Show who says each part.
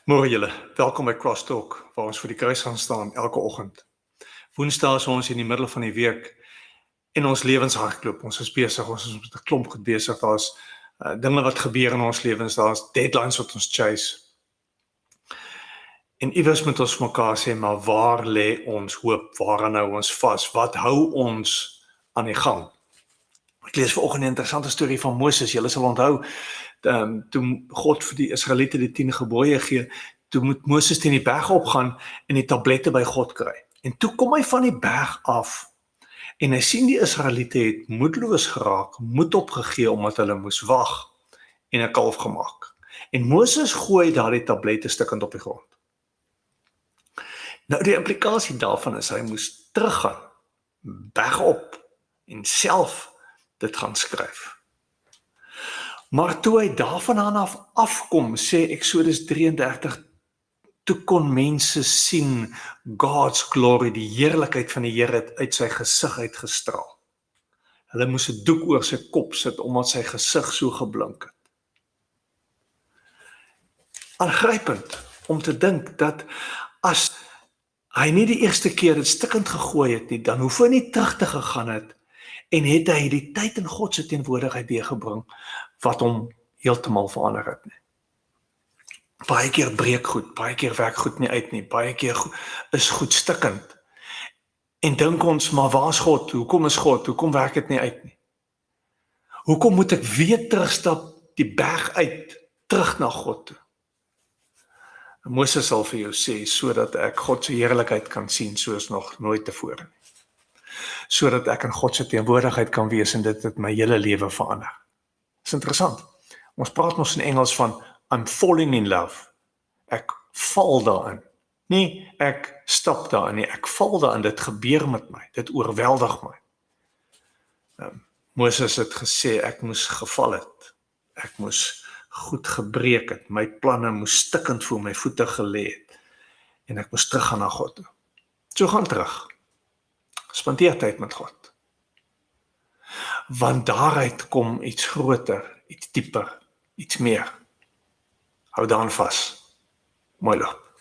Speaker 1: Môre julle, welkom by Crosstalk, waar ons vir die kruis gaan staan elke oggend. Woensdae is ons in die middel van die week en ons lewens hardloop. Ons is besig, ons is met 'n klomp goed besig. Daar's dinge wat gebeur in ons lewens, daar's deadlines wat ons chase. En iewers moet ons mekaar sê, maar waar lê ons hoop? Waaraan hou ons vas? Wat hou ons aan die gang? Ek lees vanoggend 'n interessante storie van Moses. Julle sal onthou, toe God vir die Israeliete die 10 gebooie gee, toe moet Moses teen die berg opgaan en die tablette by God kry. En toe kom hy van die berg af en hy sien die Israeliete het moedeloos geraak, moed opgegee omdat hulle moes wag en 'n kalf gemaak. En Moses gooi daardie tablette stukkend op die grond. Nou die implikasie daarvan is hy moes teruggaan, berg op en self dit gaan skryf. Maar toe hy daarvandaan afkom, sê Eksodus 33, toe kon mense sien God's glory, die heerlikheid van die Here het uit sy gesig uitgestraal. Hulle moes 'n doek oor sy kop sit omdat sy gesig so geblink het. Aangrypend om te dink dat as hy nie die eerste keer dit stikkend gegooi het nie, dan hoef hy nie terug te gegaan het en het hy die tyd in God se teenwoordigheid deurgebring wat hom heeltemal verander het nie. Baie keer breek goed, baie keer werk goed nie uit nie, baie keer is goed stikkend. En dink ons, maar waar is God? Hoekom is God? Hoekom werk dit nie uit nie? Hoekom moet ek weer terugstap die berg uit, terug na God toe? Moses sal vir jou sê, sodat ek God se heerlikheid kan sien soos nog nooit tevore nie. Sodat ek in God se teenwoordigheid kan wees en dit het my hele lewe verander. Dis interessant. Ons praat mos in Engels van I'm falling in love. Ek val daarin. Nie ek stap daarin nie, ek val daarin, dit gebeur met my, dit oorweldig my. Moses het gesê ek moes geval het. Ek moes goed gebreek het. My planne moes stikkend voor my voete gelê het. En ek moes teruggaan na God toe. So gaan terug. Spandeer tyd met God. Want daaruit kom iets groter, iets dieper, iets meer. Hou daaraan vas. Mooi loop.